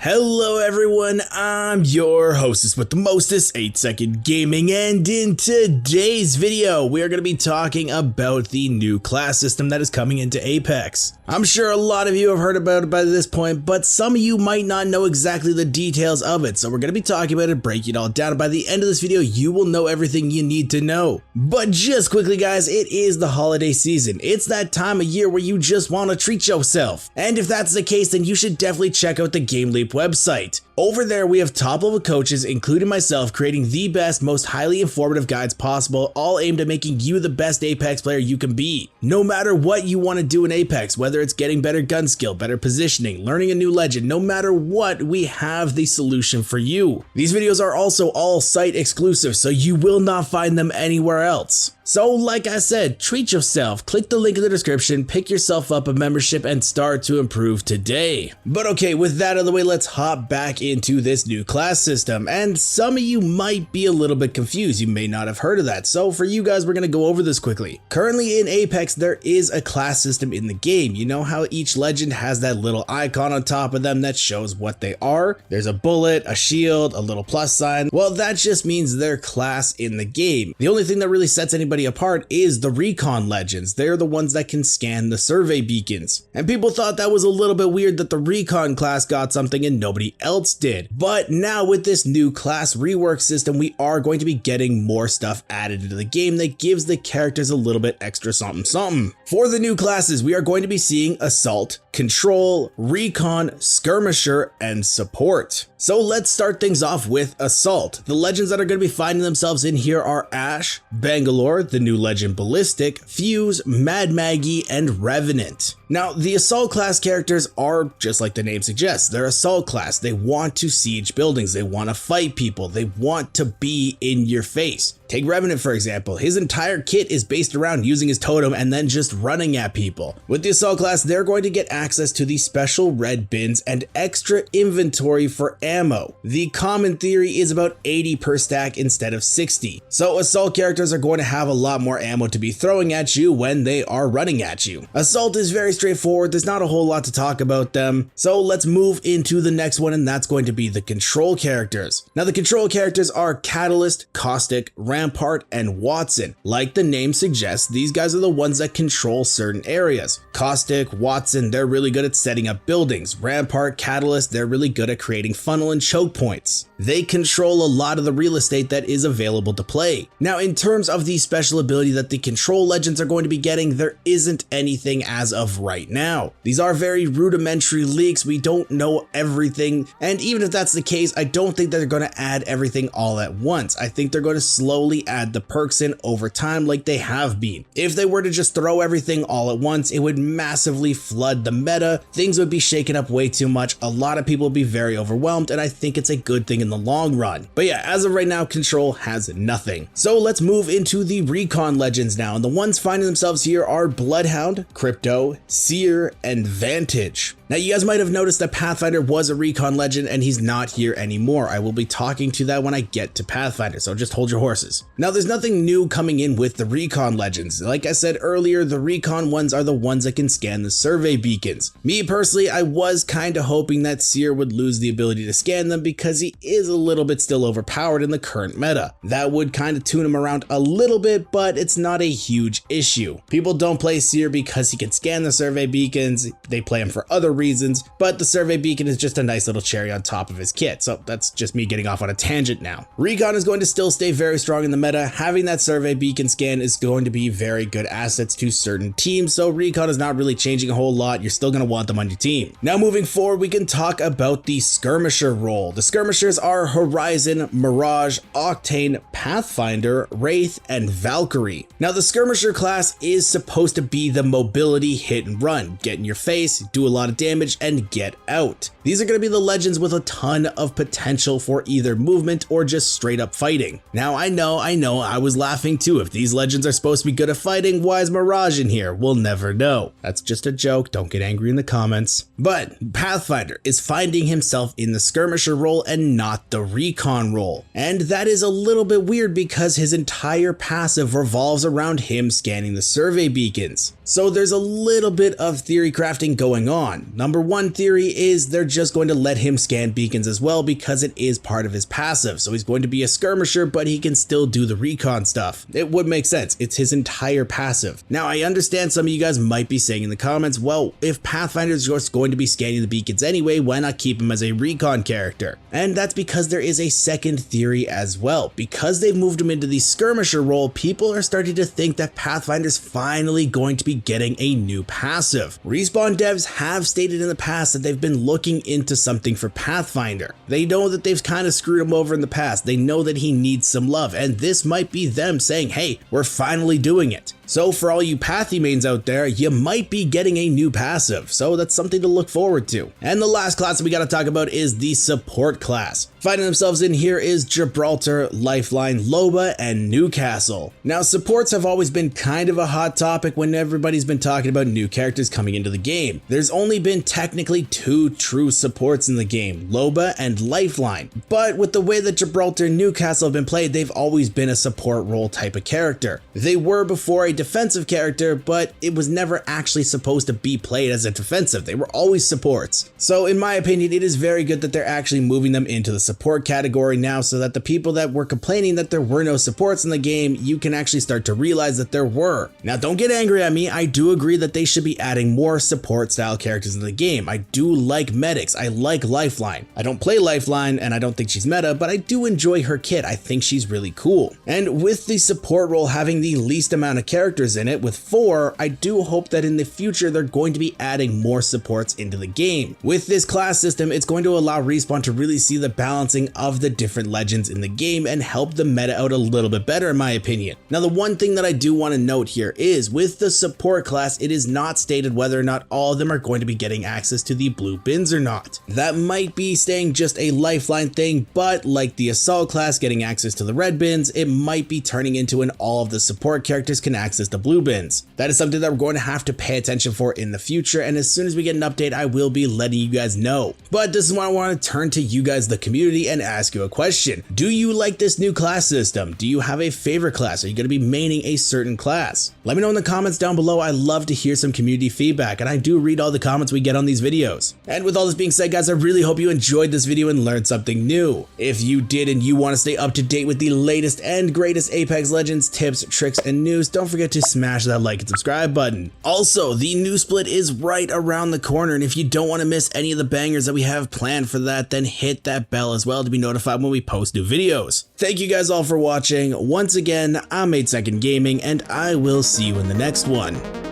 Hello everyone, I'm your hostess with the mostest, 8-Second Gaming, and in today's video, we are going to be talking about the new class system that is coming into Apex. I'm sure a lot of you have heard about it by this point, but some of you might not know exactly the details of it, so we're going to be talking about it, breaking it all down, and by the end of this video, you will know everything you need to know. But just quickly guys, it is the holiday season. It's that time of year where you just want to treat yourself, and if that's the case, then you should definitely check out the GameLeap website. Over there we have top level coaches, including myself, creating the best, most highly informative guides possible, all aimed at making you the best Apex player you can be. No matter what you want to do in Apex, whether it's getting better gun skill, better positioning, learning a new legend, no matter what, we have the solution for you. These videos are also all site exclusive, so you will not find them anywhere else. So like I said, treat yourself, click the link in the description, pick yourself up a membership and start to improve today. But okay, with that out of the way, let's hop back into this new class system. And some of you might be a little bit confused, you may not have heard of that. So for you guys, we're gonna go over this quickly. Currently in Apex, there is a class system in the game. You know how each legend has that little icon on top of them that shows what they are? There's a bullet, a shield, a little plus sign. Well, that just means their class in the game. The only thing that really sets anybody apart is the recon legends. They're the ones that can scan the survey beacons. And people thought that was a little bit weird that the recon class got something and nobody else did. But now with this new class rework system, we are going to be getting more stuff added into the game that gives the characters a little bit extra something something. For the new classes, we are going to be seeing Assault, Control, Recon, Skirmisher, and Support. So let's start things off with Assault. The legends that are going to be finding themselves in here are Ash, Bangalore, the new legend Ballistic, Fuse, Mad Maggie, and Revenant. Now, the Assault class characters are just like the name suggests. They're Assault class. They want to siege buildings. They want to fight people. They want to be in your face. Take Revenant for example. His entire kit is based around using his totem and then just running at people. With the Assault class, they're going to get access to the special red bins and extra inventory for ammo. The common theory is about 80 per stack instead of 60. So Assault characters are going to have a lot more ammo to be throwing at you when they are running at you. Assault is very straightforward. There's not a whole lot to talk about them. So let's move into the next one, and that's going to be the Control characters. Now the Control characters are Catalyst, Caustic, Rampart, and Watson. Like the name suggests, these guys are the ones that control certain areas. Caustic, Watson, they're really good at setting up buildings. Rampart, Catalyst, they're really good at creating funnel and choke points. They control a lot of the real estate that is available to play. Now in terms of the special ability that the Control legends are going to be getting, there isn't anything as of right now. These are very rudimentary leaks. We don't know everything, and even if that's the case, I don't think that they're going to add everything all at once. I think they're going to slowly add the perks in over time like they have been. If they were to just throw everything all at once, it would massively flood the meta. Things would be shaken up way too much. A lot of people would be very overwhelmed, and I think it's a good thing in the long run. But yeah, as of right now, Control has nothing. So let's move into the Recon legends now, and the ones finding themselves here are Bloodhound, Crypto, Seer, and Vantage. Now you guys might have noticed that Pathfinder was a Recon legend and he's not here anymore. I will be talking to that when I get to Pathfinder, so just hold your horses. Now there's nothing new coming in with the Recon legends. Like I said earlier, the Recon ones are the ones that can scan the survey beacons. Me personally, I was kind of hoping that Seer would lose the ability to scan them because he is a little bit still overpowered in the current meta. That would kind of tune him around a little bit, but it's not a huge issue. People don't play Seer because he can scan the survey beacons. They play him for other reasons, but the survey beacon is just a nice little cherry on top of his kit. So that's just me getting off on a tangent now. Recon is going to still stay very strong in the meta. Having that survey beacon scan is going to be very good assets to certain teams. So Recon is not really changing a whole lot. You're still going to want them on your team. Now moving forward, we can talk about the Skirmisher role. The Skirmishers are Horizon, Mirage, Octane, Pathfinder, Wraith, and Valkyrie. Now the Skirmisher class is supposed to be the mobility hit and run. Get in your face, do a lot of damage, and get out. These are going to be the legends with a ton of potential for either movement or just straight up fighting. Now I know, I was laughing too. If these legends are supposed to be good at fighting, why is Mirage in here? We'll never know. That's just a joke, don't get angry in the comments. But Pathfinder is finding himself in the skirmisher role and not the recon role. And that is a little bit weird because his entire passive revolves around him scanning the survey beacons. So there's a little bit of theory crafting going on. Number one theory is they're just going to let him scan beacons as well because it is part of his passive. So he's going to be a skirmisher, but he can still do the recon stuff. It would make sense. It's his entire passive. Now, I understand some of you guys might be saying in the comments, well, if Pathfinder is just going to be scanning the beacons anyway, why not keep him as a recon character? And that's because there is a second theory as well. Because they've moved him into the skirmisher role, people are starting to think that Pathfinder's finally going to be getting a new passive. Respawn devs have stated in the past that they've been looking into something for Pathfinder. They know that they've kind of screwed him over in the past. They know that he needs some love, and this might be them saying, hey, we're finally doing it. So for all you Pathy mains out there, you might be getting a new passive, so that's something to look forward to. And the last class that we gotta talk about is the support class. Finding themselves in here is Gibraltar, Lifeline, Loba, and Newcastle. Now, supports have always been kind of a hot topic when everybody's been talking about new characters coming into the game. There's only been technically 2 true supports in the game, Loba and Lifeline. But with the way that Gibraltar and Newcastle have been played, they've always been a support role type of character. They were before a defensive character, but it was never actually supposed to be played as a defensive. They were always supports. So in my opinion, it is very good that they're actually moving them into the support category now, so that the people that were complaining that there were no supports in the game, you can actually start to realize that there were. Now, don't get angry at me. I do agree that they should be adding more support style characters in the game. I do like medics. I like Lifeline. I don't play Lifeline and I don't think she's meta, but I do enjoy her kit. I think she's really cool. And with the support role having the least amount of characters in it, with 4, I do hope that in the future they're going to be adding more supports into the game. With this class system, it's going to allow Respawn to really see the balancing of the different legends in the game and help the meta out a little bit better in my opinion. Now, the one thing that I do want to note here is with the support class, it is not stated whether or not all of them are going to be getting access to the blue bins or not. That might be staying just a Lifeline thing, but like the assault class getting access to the red bins, it might be turning into an all of the support characters can access the blue bins. That is something that we're going to have to pay attention for in the future, and as soon as we get an update, I will be letting you guys know. But this is why I want to turn to you guys, the community, and ask you a question. Do you like this new class system? Do you have a favorite class? Are you going to be maining a certain class? Let me know in the comments down below. I love to hear some community feedback, and I do read all the comments we get on these videos. And with all this being said, guys, I really hope you enjoyed this video and learned something new. If you did and you want to stay up to date with the latest and greatest Apex Legends tips, tricks, and news, don't forget to smash that like and subscribe button. Also, the new split is right around the corner, and if you don't want to miss any of the bangers that we have planned for that, then hit that bell as well to be notified when we post new videos. Thank you guys all for watching. Once again, I'm 8 Second Gaming, and I will see you in the next one.